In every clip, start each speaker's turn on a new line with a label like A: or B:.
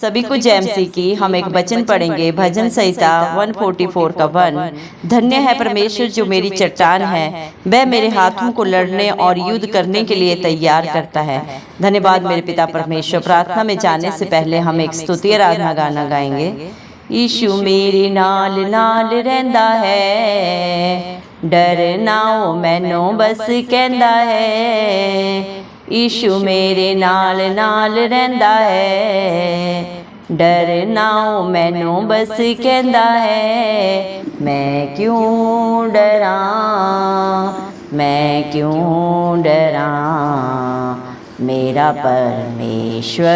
A: सभी को जय मसीह की। हम एक वचन पढ़ेंगे, भजन संहिता 144 का 1। धन्य है परमेश्वर जो मेरी चट्टान है, वह मेरे हाथों को लड़ने और युद्ध करने के लिए तैयार करता है। धन्यवाद मेरे पिता परमेश्वर। प्रार्थना में जाने से पहले हम एक स्तुति आराधना गाना गाएंगे। यीशु मेरे नाल नाल रहंदा है, डर ना ओ मैनू बस कहंदा है। यीशु मेरे नाल नाल रहंदा है, डर ना ओ मैनू बस कहंदा है। मैं क्यों डरां, मैं क्यों डरां, मेरा परमेश्वर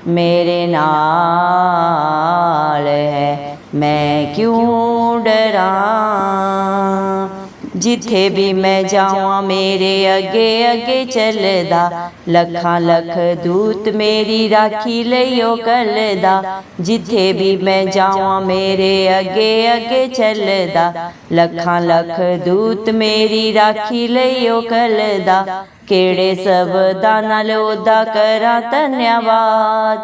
A: मेरे नाल है। मैं क्यों डरां, जिथे भी मैं जावां मेरे अगे अगे चलदा, लखां लख दूत मेरी राखी लइयो कलदा। जिथे भी मैं जावां मेरे अगे अगे चलदा, लखां लख दूत मेरी राखी लइयो कलदा। केड़े सबदा नाल ओदा करां धन्यवाद,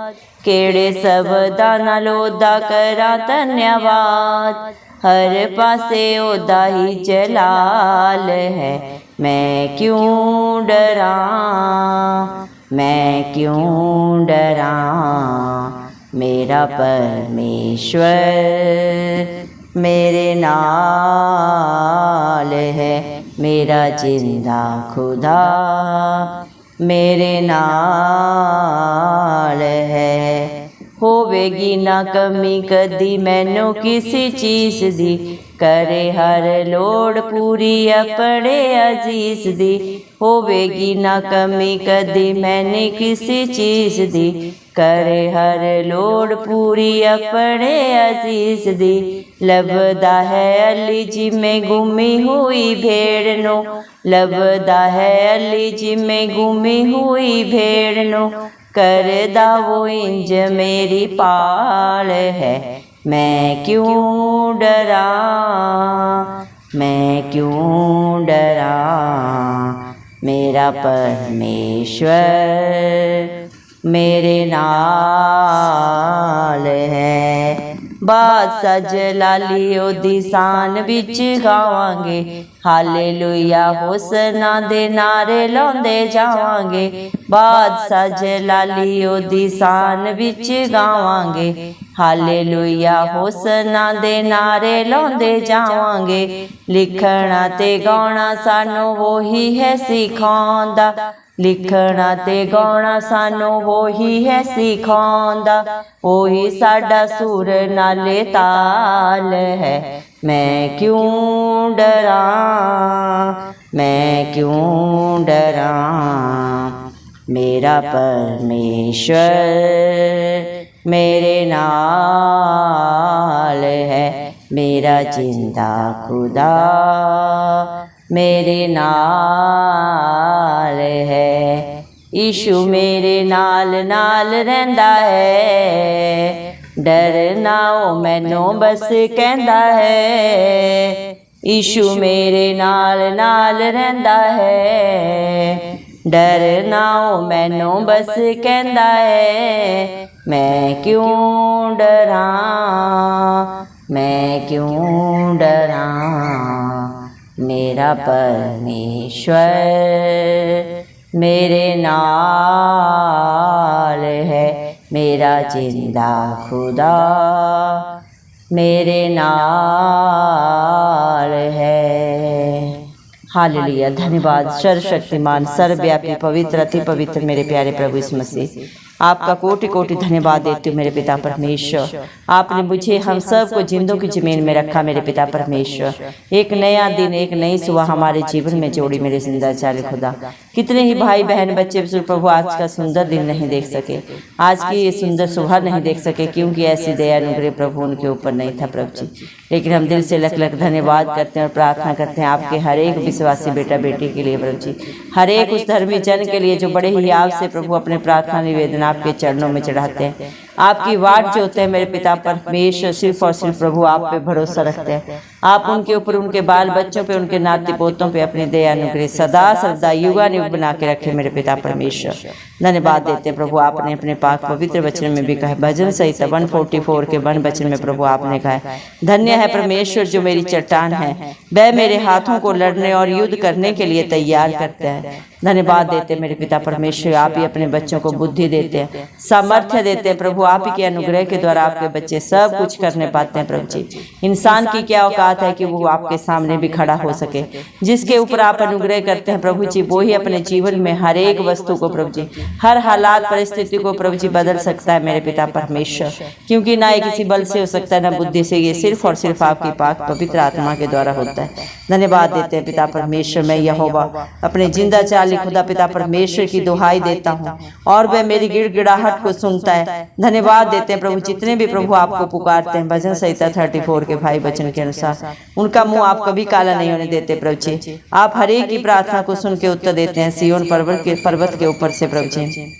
A: केड़े सबदा नाल ओदा करां धन्यवाद। हर पासे ओदा ही जलाल है। मैं क्यों डरां, मैं क्यों डरां, मेरा परमेश्वर मेरे नाल है। मेरा जिंदा खुदा मेरे नाल है। होवेगी ना कमी कदी मैनू किसी चीज़ दी, करे हर लोड़ पूरी अपने अजीज दी। होवेगी ना कमी कदी मैंने किसी चीज़ दी, करे हर लोड़ पूरी अपने अजीज दी। लभदा है अली जी में गुमी हुई भेड़ नो, लभदा है अली जी में गुमी हुई भेड़ नो। करदा वो इंज मेरी पाल है। मैं क्यों डरां, मैं क्यों डरां, मेरा परमेश्वर मेरे नाल है। बादशाह जलाली ओदी शान विच गावांगे, हालेलुया होसना दे नारे लाउंदे जावांगे। बादशाह जलाली ओदी शान विच गावांगे, हालेलुया होसना दे नारे लाउंदे जावांगे। लिखना ते गाउणा सानू वही है सिखाउंदा, लिखना ते गाउणा सानू वही है सिखाउंदा। वही साडा सुर नाले ताल है। मैं क्यों डरां, मैं क्यों डरां, मेरा परमेश्वर मेरे नाल है। मेरा जिंदा खुदा मेरे नाल है। यीशु मेरे नाल नाल रहंदा है, डर ना ओ मैनू बस कहंदा है। यीशु मेरे नाल नाल रहंदा है, डर ना ओ मैनू बस कहंदा है। मैं क्यों डरां, मैं क्यों डरां, मेरा परमेश्वर मेरे नाल है। मेरा जिंदा खुदा मेरे नाल है। हालेलुया। धन्यवाद सर्वशक्तिमान सर्वव्यापी पवित्र अति पवित्र मेरे प्यारे प्रभु यीशु मसीह, आपका कोटि कोटि धन्यवाद देती हूँ मेरे पिता परमेश्वर। आपने मुझे हम सब को जिंदों की जमीन में रखा मेरे पिता परमेश्वर। एक नया दिन एक नई सुबह हमारे जीवन में जोड़ी मेरे जिंदा चाले खुदा। कितने ही भाई बहन बच्चे प्रभु आज का सुंदर दिन नहीं देख सके, आज की ये सुंदर सुबह नहीं देख सके, क्योंकि ऐसी दया अनुग्रह प्रभु उनके ऊपर नहीं था प्रभु जी। लेकिन हम दिल से लख लख धन्यवाद करते हैं और प्रार्थना करते हैं आपके हर एक विश्वासी बेटा बेटी के लिए प्रभु जी, हर एक उस धर्मी जन के लिए जो बड़े ही आप से प्रभु अपने प्रार्थना निवेदन आपके चरणों में चढ़ाते हैं। आपकी वाट जो होते हैं मेरे पिता परमेश्वर, सिर्फ और सिर्फ प्रभु आप पे भरोसा रखते हैं। आप उनके ऊपर, उनके बाल बच्चों पे, उनके नाती पोतों पे अपनी दया अनुग्रह सदा सर्वदा युगानुयुग बना के रखे मेरे पिता परमेश्वर। धन्यवाद देते हैं प्रभु, आपने अपने पाक पवित्र वचन में भी कहा है, भजन संहिता 144 के 1 वचन में प्रभु आपने कहा है, धन्य है परमेश्वर जो मेरी चट्टान है, वह मेरे हाथों को लड़ने और युद्ध करने के लिए तैयार करता है। धन्यवाद देते हैं मेरे पिता परमेश्वर, आप ही अपने बच्चों को बुद्धि देते हैं, सामर्थ्य देते हैं प्रभु। आप ही के अनुग्रह के द्वारा आपके बच्चे सब कुछ करने पाते हैं प्रभु जी। इंसान की क्या औकात है कि वो आपके सामने भी खड़ा हो सके। जिसके ऊपर आप अनुग्रह करते हैं प्रभु जी, वो ही अपने जीवन में हर एक वस्तु को प्रभु जी, हर हालात परिस्थिति को प्रभु जी बदल सकता है मेरे पिता परमेश्वर। क्योंकि ना ये किसी बल से हो सकता है, ना बुद्धि से, ये सिर्फ और सिर्फ आपकी पाक पवित्र आत्मा के द्वारा होता है। धन्यवाद देते हैं पिता परमेश्वर, मैं यहोवा अपने जिंदा चाली खुदा पिता परमेश्वर की दुहाई देता हूँ और वह मेरी गिड़गिड़ाहट को सुनता है। धन्यवाद देते हैं प्रभु, जितने भी प्रभु आपको पुकारते हैं भजन संहिता 34 के भाई वचन के अनुसार, उनका मुंह आप कभी काला नहीं होने देते प्रभु जी। आप हर एक की प्रार्थना को सुन के उत्तर देते हैं। सिय्योन पर्वत के ऊपर से प्रभु जी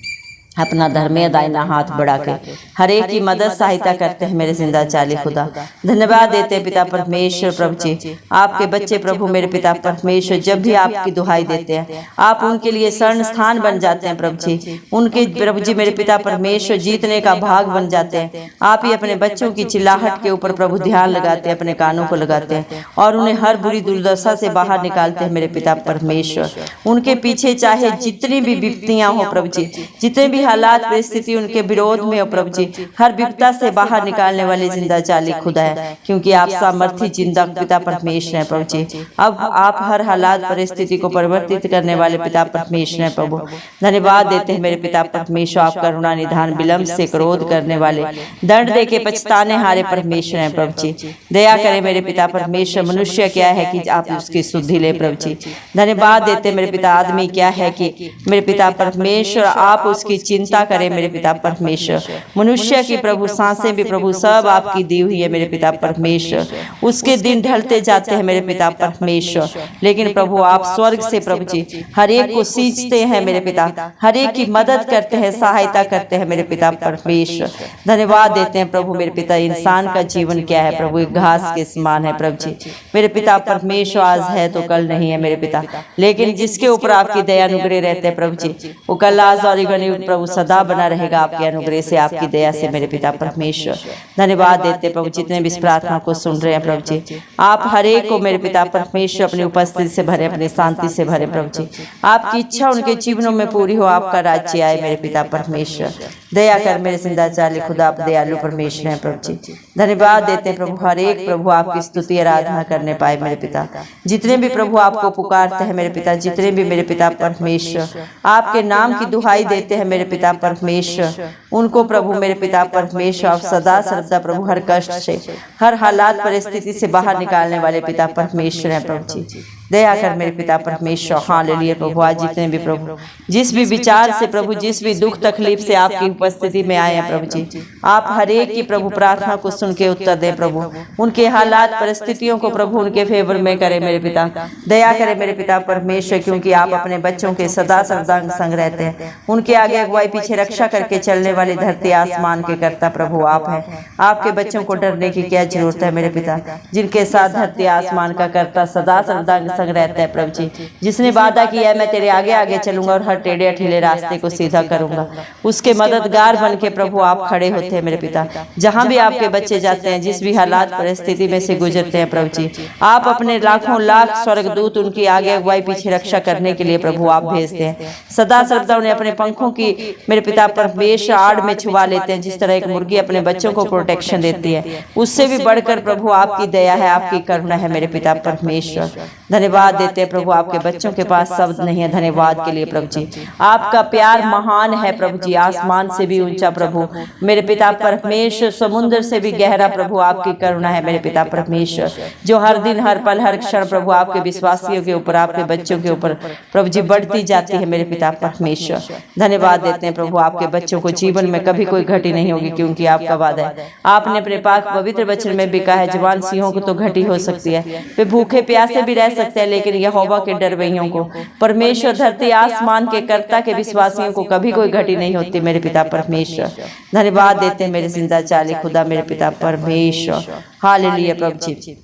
A: अपना धर्मीय दाहिना हाथ बढ़ा के हर एक की मदद सहायता करते हैं मेरे जिंदा चाली खुदा। धन्यवाद देते हैं पिता परमेश्वर प्रभु जी, आपके बच्चे प्रभु मेरे पिता परमेश्वर जब भी आपकी दुहाई देते हैं, आप उनके लिए शरण स्थान बन जाते हैं प्रभु जी। उनके प्रभु जी मेरे पिता परमेश्वर जीतने का भाग बन जाते हैं। आप ही अपने बच्चों की चिल्लाहट के ऊपर प्रभु ध्यान लगाते हैं, अपने कानों को लगाते हैं और उन्हें हर बुरी दुर्दशा से बाहर निकालते हैं मेरे पिता परमेश्वर। उनके पीछे चाहे जितनी भी विपत्तियां हो प्रभु जी, जितने भी हालात परिस्थिति उनके विरोध में हो प्रभु जी, हर विपदा से बाहर निकालने वाले जिंदा चाली खुदा है, क्योंकि आप सामर्थी जिंदा पिता परमेश्वर हैं प्रभु जी। अब आप हर हालात परिस्थिति को परिवर्तित करने वाले पिता परमेश्वर हैं प्रभु। धन्यवाद देते हैं मेरे पिता परमेश्वर, आप करुणा निधान विलंब से क्रोध करने वाले, दंड दे के पछताने हारे परमेश्वर हैं प्रभु जी। दया करें मेरे पिता परमेश्वर, मनुष्य क्या है कि आप उसकी शुद्धि ले प्रभु जी। धन्यवाद देते मेरे पिता, आदमी क्या है कि मेरे पिता परमेश्वर आप उसकी चिंता करें मेरे पिता परमेश्वर। मनुष्य की प्रभु सांसें भी प्रभु सब आपकी दी हुई है मेरे पिता परमेश्वर। उसके दिन ढलते जाते हैं मेरे पिता परमेश्वर, लेकिन प्रभु आप स्वर्ग से प्रभु जी हर एक को सींचते हैं मेरे पिता, हर एक की मदद करते हैं, सहायता करते हैं मेरे पिता परमेश्वर। धन्यवाद देते हैं प्रभु मेरे पिता, इंसान का जीवन क्या है प्रभु, एक घास के समान है प्रभु जी मेरे पिता परमेश्वर। आज है तो कल नहीं है मेरे पिता, लेकिन जिसके ऊपर आपकी दया अनुग्रह रहते हैं प्रभु जी, वो कल आज और प्रभु सदा बना रहेगा आपके अनुग्रह से, आपकी दया से मेरे पिता परमेश्वर। धन्यवाद देते प्रभु, जितने भी इस प्रार्थना को सुन रहे हैं प्रभु जी, आप हर एक को मेरे पिता परमेश्वर अपनी उपस्थिति से भरे, अपनी शांति से भरे प्रभु जी। आपकी इच्छा उनके जीवनों में पूरी हो, आपका राज्य आए मेरे पिता परमेश्वर। दया कर मेरे जिंदा चाली खुदा, आप दयालु परमेश्वर हैं प्रभु जी। धन्यवाद देते हैं प्रभु, हर एक प्रभु आपकी स्तुति आराधना करने पाए मेरे पिता। जितने भी प्रभु आपको पुकारते हैं मेरे पिता, जितने भी मेरे पिता परमेश्वर आपके नाम की दुहाई देते हैं मेरे पिता परमेश्वर, उनको प्रभु मेरे पिता परमेश्वर आप सदा सर्वदा प्रभु हर कष्ट से, हर हालात परिस्थिति से बाहर निकालने वाले पिता परमेश्वर हैं प्रभु जी। दया कर मेरे पिता परमेश्वर। हालेलुया प्रभु, आज जितने भी प्रभु जिस भी विचार से प्रभु, जिस भी दुख तकलीफ से आपकी उपस्थिति में आए हैं प्रभु जी, आप हर एक की प्रभु प्रार्थना को सुन के उत्तर दें प्रभु। उनके हालात परिस्थितियों को प्रभु उनके फेवर में करें मेरे पिता। दया करें मेरे पिता परमेश्वर, क्योंकि आप अपने बच्चों के सदा सर्वदा संग रहते हैं। उनके आगे अगुवाई पीछे रक्षा करके चलने वाले धरती आसमान के कर्ता प्रभु आप हैं। आपके बच्चों को डरने की क्या जरूरत है मेरे पिता, जिनके साथ धरती आसमान का कर्ता सदा सर्वदा संग रहता है प्रभु जी। जिसने वादा किया है मैं तेरे आगे आगे चलूंगा और हर टेढ़े अठीले रास्ते को सीधा करूंगा, उसके मददगार बन के प्रभु आप खड़े होते हैं मेरे पिता। जहां भी आपके बच्चे जाते हैं, जिस भी हालात परिस्थिति में से गुजरते हैं प्रभु जी, आप अपने लाखों लाख स्वर्गदूत उनकी आगे अगुवाई पीछे रक्षा करने के लिए प्रभु आप भेजते हैं। सदा सर्वदा उन्हें अपने पंखों की मेरे पिता परमेश्वर आड़ में छुपा लेते हैं। जिस तरह एक मुर्गी अपने बच्चों को प्रोटेक्शन देती है, उससे भी बढ़कर प्रभु आपकी दया है, आपकी करुणा है मेरे पिता परमेश्वर। धन्यवाद देते हैं प्रभु, आपके बच्चों के पास शब्द नहीं है धन्यवाद के लिए प्रभु जी। आपका प्यार महान है प्रभु जी, आसमान से भी ऊंचा प्रभु मेरे पिता परमेश्वर, समुद्र से भी गहरा प्रभु आपकी करुणा है मेरे पिता परमेश्वर, जो हर दिन हर पल हर क्षण प्रभु आपके विश्वासियों के ऊपर, आपके बच्चों के ऊपर प्रभु जी बढ़ती जाती है मेरे पिता परमेश्वर। धन्यवाद देते हैं प्रभु, आपके बच्चों को जीवन में कभी कोई घटी नहीं होगी, क्योंकि आपका वादा है। आपने अपने पाक पवित्र वचन में भी कहा है, जवान सिंहों को तो घटी हो सकती है, वे भूखे प्यासे भी रह सकते सकते हैं, लेकिन यहोवा के डरवैयों को, परमेश्वर धरती आसमान के कर्ता के विश्वासियों को कभी कोई घटी नहीं होती मेरे पिता परमेश्वर। धन्यवाद देते हैं मेरे जिंदा चाली खुदा मेरे पिता परमेश्वर। हालेलुया प्रभु जी,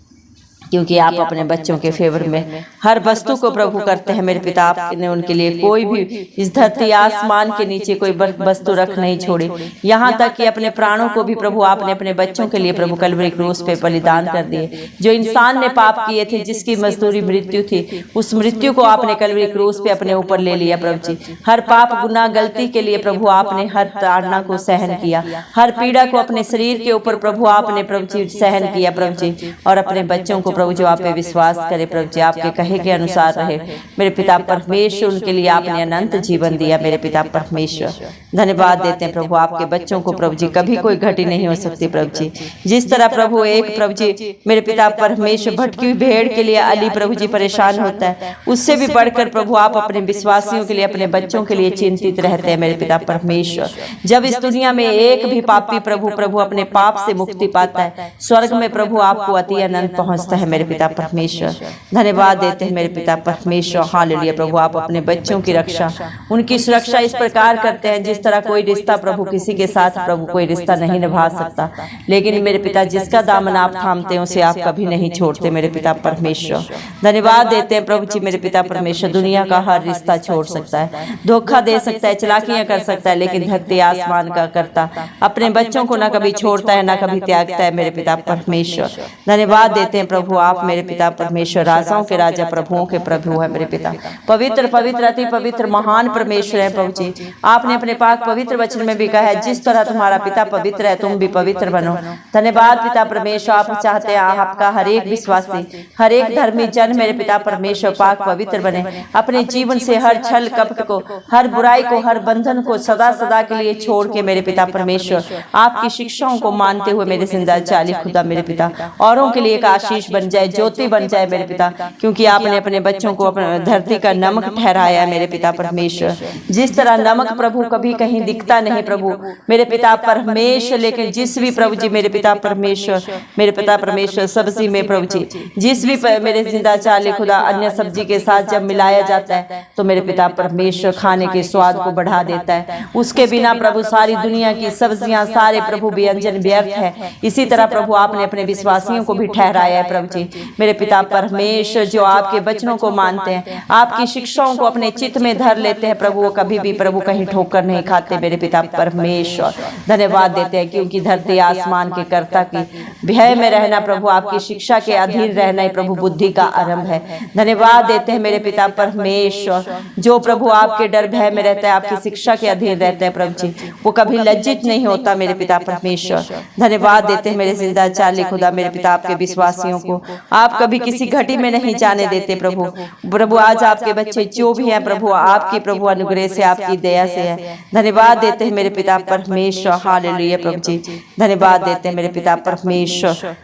A: क्योंकि आप अपने बच्चों के फेवर में हर वस्तु को प्रभु करते हैं मेरे पिता। आपने उनके लिए कोई भी इस धरती आसमान के नीचे कोई वस्तु रख नहीं छोड़ी, यहाँ तक कि अपने प्राणों को भी प्रभु आपने अपने बच्चों के लिए प्रभु कलवरी क्रूस पे बलिदान कर दिए। जो इंसान ने पाप किए थे, जिसकी मजदूरी मृत्यु थी, उस मृत्यु को आपने कलवरी क्रूस पे अपने ऊपर ले लिया प्रभु जी। हर पाप गुनाह गलती के लिए प्रभु आपने हर ताड़ना को सहन किया, हर पीड़ा को अपने शरीर के ऊपर प्रभु आपने प्रभु जी सहन किया प्रभु जी। और अपने बच्चों को प्रभु जो आप पे विश्वास करे प्रभु जी, आपके कहे के अनुसार रहे मेरे पिता परमेश्वर, उनके लिए आपने अनंत जीवन दिया मेरे पिता परमेश्वर। धन्यवाद देते हैं प्रभु आपके बच्चों को प्रभु जी, कभी कोई घटी नहीं हो सकती प्रभु जी। जिस तरह प्रभु एक प्रभु जी मेरे पिता परमेश्वर भटकी हुई भेड़ के लिए अली प्रभु जी परेशान होता है, उससे भी बढ़कर प्रभु आप अपने विश्वासियों के लिए, अपने बच्चों के लिए चिंतित रहते हैं मेरे पिता परमेश्वर। जब इस दुनिया में एक भी पापी प्रभु अपने पाप से मुक्ति पाता है, स्वर्ग में प्रभु आपको अति अनंत पहुंचता है मेरे पिता परमेश्वर। धन्यवाद देते हैं मेरे पिता परमेश्वर। हालेलुया प्रभु आप अपने बच्चों की रक्षा, उनकी सुरक्षा इस प्रकार करते हैं जिस तरह कोई रिश्ता प्रभु किसी के साथ प्रभु कोई रिश्ता नहीं निभा सकता, लेकिन मेरे पिता जिसका दामन आप थामते हैं उसे आप कभी नहीं छोड़ते मेरे पिता परमेश्वर। धन्यवाद देते हैं प्रभु जी मेरे पिता परमेश्वर। दुनिया का हर रिश्ता छोड़ सकता है, धोखा दे सकता है, चलाकियां कर सकता है, लेकिन धरती आसमान का करता अपने बच्चों को ना कभी छोड़ता है ना कभी त्यागता है मेरे पिता परमेश्वर। धन्यवाद देते हैं प्रभु आप मेरे पिता परमेश्वर, राजाओं के राजा प्रभुओं के प्रभु है मेरे पिता। पवित्र पवित्र अति पवित्र महान परमेश्वर है प्रभु जी। आपने अपने पाक पवित्र वचन में भी कहा है, जिस तरह तुम्हारा पिता पवित्र है तुम भी पवित्र बनो। धन्यवाद पिता परमेश्वर, आप चाहते हैं आपका हर एक विश्वासी, हर एक धर्मी जन मेरे पिता परमेश्वर पाक पवित्र बने, अपने जीवन से हर छल कपट को, हर बुराई को, हर बंधन को सदा सदा के लिए छोड़ के मेरे पिता परमेश्वर आपकी शिक्षाओं को मानते हुए मेरे जिंदा चाली खुदा मेरे पिता औरों के लिए एक आशीष बन जाए, ज्योति बन जाए मेरे पिता, क्योंकि आपने अपने बच्चों को अपने धरती का नमक ठहराया है मेरे पिता परमेश्वर। जिस तरह नमक प्रभु कभी कहीं दिखता नहीं प्रभु मेरे पिता परमेश्वर, लेकिन जिस भी प्रभु जी मेरे पिता परमेश्वर, मेरे पिता परमेश्वर सब्जी में प्रभु जी जिस भी मेरे जिंदा चाले खुदा अन्य सब्जी के साथ जब मिलाया जाता है तो मेरे पिता परमेश्वर खाने के स्वाद को बढ़ा देता है। उसके बिना प्रभु सारी दुनिया की सब्जियां, सारे प्रभु व्यंजन व्यर्थ है। इसी तरह प्रभु आपने अपने विश्वासियों को भी ठहराया है प्रभु जी मेरे पिता परमेश्वर, जो आपके वचनों को मानते हैं, आपकी शिक्षाओं को अपने चित्त में धर लेते हैं प्रभु, वो कभी भी प्रभु कहीं ठोकर नहीं खाते मेरे पिता परमेश्वर। धन्यवाद देते हैं क्योंकि धरती आसमान के कर्ता की भय में रहना प्रभु, आपकी शिक्षा के अधीन रहना ही प्रभु बुद्धि का आरंभ है। धन्यवाद देते हैं मेरे पिता परमेश्वर, जो प्रभु आपके डर भय में रहता है, आपकी शिक्षा के अधीन रहता है प्रभु जी, वो कभी लज्जित नहीं होता मेरे पिता परमेश्वर। धन्यवाद देते हैं मेरे जिंदा चाली खुदा मेरे पिता आपके विश्वासियों को आप कभी किसी घटी में नहीं जाने देते प्रभु। प्रभु आज आपके बच्चे जो भी हैं प्रभु आपकी प्रभु अनुग्रह से, आपकी दया से है। धन्यवाद देते हैं मेरे पिता परमेश्वर। हालेलुया प्रभु जी, धन्यवाद देते हैं मेरे पिता परमेश्वर।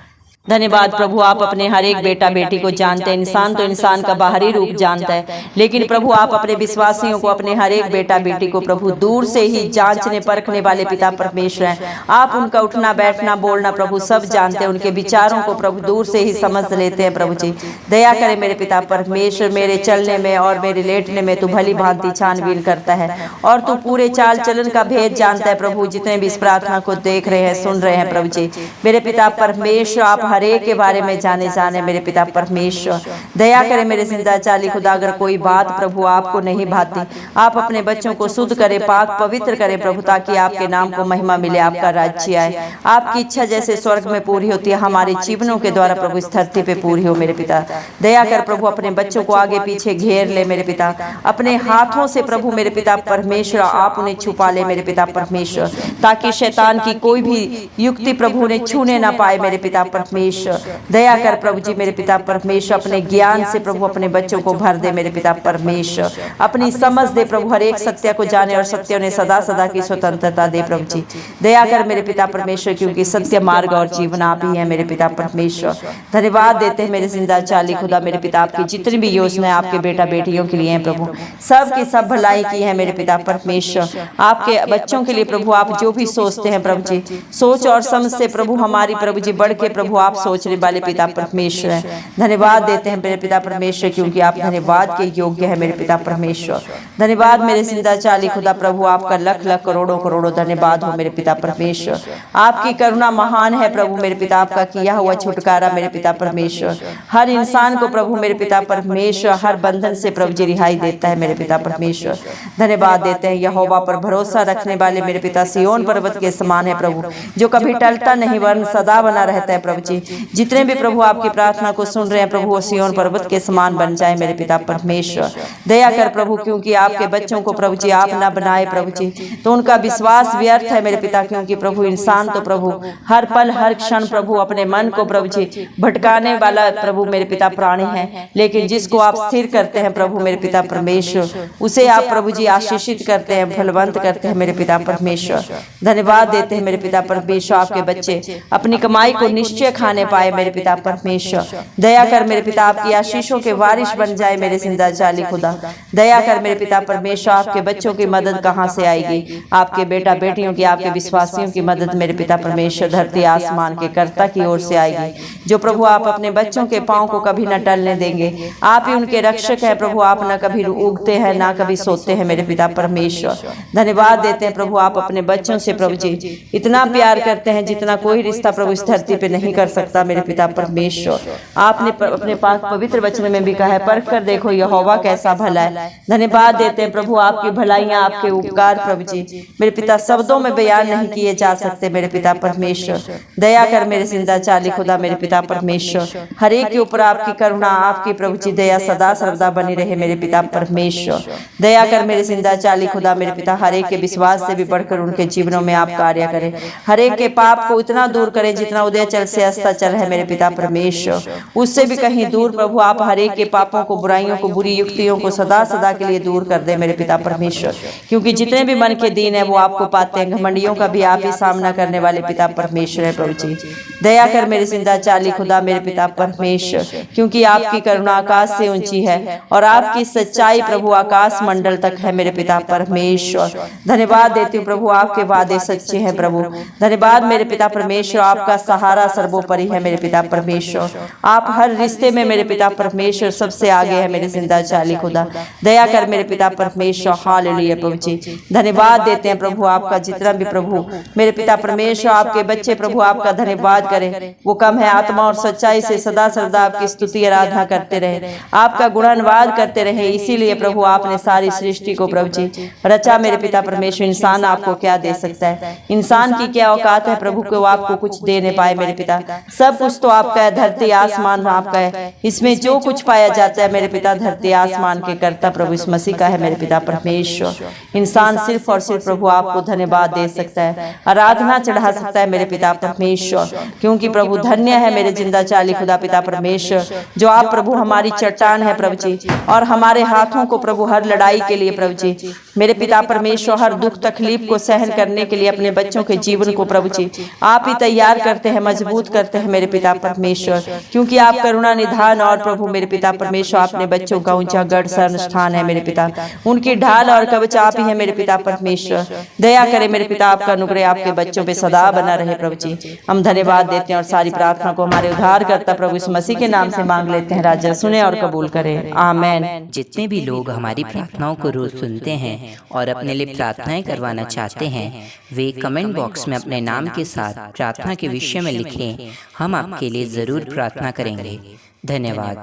A: धन्यवाद प्रभु आप अपने हर एक बेटा बेटी को जानते हैं। इंसान तो इंसान का बाहरी रूप जानता है, लेकिन प्रभु आप अपने विश्वासियों को, अपने हर एक बेटा बेटी को प्रभु दूर से ही जांचने परखने वाले पिता परमेश्वर हैं। आप उनका उठना बैठना बोलना प्रभु सब जानते हैं, उनके विचारों को प्रभु दूर से ही समझ लेते हैं प्रभु जी। दया करें मेरे पिता परमेश्वर, मेरे चलने में और मेरे लेटने में तू भली भांति छानबीन करता है और तू पूरे चाल चलन का भेद जानता है प्रभु। जितने भी इस प्रार्थना को देख रहे हैं, सुन रहे हैं प्रभु जी मेरे पिता परमेश्वर, आप हर एक के बारे में जाने मेरे पिता परमेश्वर। दया करें मेरे जिंदा चाली खुदा, अगर कोई बात प्रभु आपको नहीं भाती, आप अपने बच्चों को शुद्ध करें, पाक पवित्र करें प्रभु, ताकि आपके नाम को महिमा मिले, आपका राज्य आए। आपकी इच्छा जैसे स्वर्ग में पूरी होती है, हमारे जीवनों के द्वारा प्रभु इस धरती पे पूरी हो मेरे पिता। दया कर प्रभु अपने बच्चों को आगे पीछे घेर ले मेरे पिता, अपने हाथों से प्रभु मेरे पिता परमेश्वर आप उन्हें छुपा ले मेरे पिता परमेश्वर, ताकि शैतान की कोई भी युक्ति प्रभु उन्हें छूने ना पाए मेरे पिता परमेश्वर। दया कर प्रभु जी मेरे पिता परमेश्वर, अपने ज्ञान से प्रभु अपने बच्चों को भर दे मेरे पिता परमेश्वर, अपनी समझ दे प्रभु, हर एक सत्य को जाने और सत्य उन्हें सदा सदा की स्वतंत्रता दे प्रभु जी। दया कर मेरे पिता परमेश्वर, क्योंकि सत्य मार्ग और जीवन आप ही है मेरे पिता परमेश्वर। धन्यवाद देते हैं मेरे जिंदा चाली खुदा मेरे पिता, आपकी जितनी भी योजनाएं आपके बेटा बेटियों के लिए हैं प्रभु, सब की सब भलाई की है मेरे पिता परमेश्वर। आपके बच्चों के लिए प्रभु आप जो भी सोचते हैं प्रभु जी, सोच और समझ से प्रभु हमारी प्रभु जी बढ़ के प्रभु आप सोचने वाले पिता परमेश्वर हैं। धन्यवाद देते हैं मेरे पिता परमेश्वर, क्योंकि आप धन्यवाद के योग्य है मेरे पिता परमेश्वर। धन्यवाद मेरे जिंदा चाली खुदा प्रभु, आपका लख लख करोड़ों करोड़ों धन्यवाद हो मेरे पिता परमेश्वर। आपकी करुणा महान है प्रभु मेरे पिता, आपका किया हुआ छुटकारा मेरे पिता परमेश्वर हर इंसान को प्रभु मेरे पिता परमेश्वर हर बंधन से प्रभु जी रिहाई देता है मेरे पिता परमेश्वर। धन्यवाद देते हैं यहोवा पर भरोसा रखने वाले मेरे पिता सिय्योन पर्वत के समान है प्रभु, जो कभी टलता नहीं वरन सदा बना रहता है प्रभु जी। जितने भी प्रभु आपकी प्रार्थना को सुन रहे हैं प्रभु, वो सिय्योन पर्वत के समान बन जाए मेरे पिता परमेश्वर। दया कर प्रभु, क्योंकि आपके बच्चों को प्रभु जी आप ना बनाए प्रभु जी तो उनका विश्वास व्यर्थ है मेरे पिता, क्योंकि प्रभु इंसान तो प्रभु हर पल हर क्षण प्रभु अपने मन को प्रभु जी भटकाने वाला प्रभु मेरे पिता प्राणी है, लेकिन जिसको आप स्थिर करते हैं प्रभु मेरे पिता परमेश्वर, उसे आप प्रभु जी आशीषित करते हैं, फलवंत करते हैं मेरे पिता परमेश्वर। धन्यवाद देते हैं मेरे पिता परमेश्वर, आपके बच्चे अपनी कमाई को निश्चय खाने पाए मेरे पिता परमेश्वर। दया कर मेरे पिता, आपकी आशीषों के वारिश बन जाए मेरे जिंदा जाली खुदा। दया कर मेरे पिता परमेश्वर, आपके बच्चों की मदद कहाँ से आएगी? आपके बेटा बेटियों की, आपके विश्वासियों की मदद मेरे पिता परमेश्वर धरती आसमान के कर्ता की ओर से आएगी, जो प्रभु आप अपने बच्चों के पांव को कभी न टलने देंगे। आप ही उनके रक्षक हैं प्रभु, आप न कभी उगते हैं ना कभी सोते हैं मेरे पिता परमेश्वर। धन्यवाद देते हैं प्रभु, आप अपने बच्चों से प्रभु जी इतना प्यार करते हैं जितना कोई रिश्ता प्रभु इस धरती पे नहीं कर सकता मेरे पिता परमेश्वर। आपने अपने पास पवित्र वचन में भी कहा है, परख कर देखो यहोवा कैसा भला है। धन्यवाद देते हैं प्रभु, आपकी भलाइयाँ आपके उपकार प्रभु जी मेरे पिता शब्दों में बयान नहीं किए जा सकते मेरे पिता परमेश्वर। दया कर मेरे जिंदा चाली खुदा मेरे पिता परमेश्वर, हर एक के ऊपर आपकी करुणा आपकी प्रभु जी दया सदा सर्वदा बनी रहे मेरे पिता परमेश्वर। दया कर मेरे जिंदा चाली खुदा मेरे पिता, हर एक के विश्वास से भी बढ़कर उनके जीवनों में आप कार्य करें, हर एक के पाप को इतना दूर करें जितना उदयचल से अस्ताचल है मेरे पिता परमेश्वर, उससे भी कहीं दूर प्रभु आप हर एक के पापों को, बुराइयों को, बुरी युक्तियों को सदा सदा के लिए दूर कर दे मेरे पिता परमेश्वर, क्योंकि जितने भी मन के दीन है वो आपको पाते हैं। घमंडियों का भी आप ही सामना करने वाले पिता परमेश्वर है प्रभु जी। दया कर मेरे जिंदा चाली खुदा मेरे पिता परमेश्वर, क्योंकि आपकी करुणा आकाश से ऊंची है और आपकी सच्चाई प्रभु आकाश मंडल तक है मेरे पिता परमेश्वर। धन्यवाद देती हूँ प्रभु, आपके वादे सच्चे हैं प्रभु। धन्यवाद मेरे पिता परमेश्वर, आपका सहारा सर्वोपरि है मेरे पिता परमेश्वर। आप हर रिश्ते में मेरे पिता परमेश्वर सबसे आगे है मेरे जिंदा चाली खुदा। दया कर मेरे पिता परमेश्वर, हालेलुया प्रभु जी। धन्यवाद देते हैं प्रभु, आपका जितना भी प्रभु मेरे पिता परमेश्वर आपके बच्चे प्रभु आपका धन्यवाद करें, वो कम है। आत्मा और सच्चाई से सदा सर्वदा आपकी स्तुति आराधना करते रहे, आपका गुणानुवाद करते रहे। इसीलिए प्रभु आपने सारी सृष्टि को प्रभु जी रचा मेरे पिता परमेश्वर। इंसान आपको क्या दे सकता है? इंसान की क्या औकात है प्रभु को आपको कुछ दे नहीं पाए मेरे पिता। सब कुछ तो आपका है, धरती आसमान आपका है, इसमें जो कुछ पाया जाता है मेरे पिता धरती आसमान के कर्ता प्रभु इस मसीह का है मेरे पिता परमेश्वर। इंसान सिर्फ और सिर्फ प्रभु आपको धन्यवाद दे सकता है, आराधना चढ़ा सकता है मेरे पिता परमेश्वर, क्योंकि प्रभु धन्य है मेरे जिंदा चाली खुदा पिता परमेश्वर, जो आप प्रभु हमारी चट्टान है प्रभु जी, और हमारे हाथों को प्रभु हर लड़ाई के लिए प्रभु जी मेरे पिता परमेश्वर हर दुख तकलीफ को सहन करने के लिए अपने बच्चों के जीवन को प्रभु जी आप ही तैयार करते हैं, मजबूत करते हैं मेरे पिता परमेश्वर, क्योंकि आप करुणा निधान और प्रभु मेरे पिता परमेश्वर अपने बच्चों का ऊंचा गढ़ स्थान है मेरे पिता, उनकी ढाल और कवच आप ही है मेरे पिता परमेश्वर। दया करे मेरे पिता, आपका अनुग्रह आपके बच्चों पे सदा बना रहे प्रभु जी। हम धन्यवाद देते हैं और सारी प्रार्थना को हमारे उद्धार करता प्रभु इस मसीह के नाम से मांग लेते हैं। राजा सुने और कबूल करे, आमीन।
B: जितने भी लोग हमारी प्रार्थनाओं को रोज सुनते हैं और अपने लिए प्रार्थनाएं करवाना चाहते हैं, वे कमेंट बॉक्स में अपने नाम के साथ प्रार्थना के विषय में लिखें। हम आपके लिए जरूर प्रार्थना करेंगे। धन्यवाद।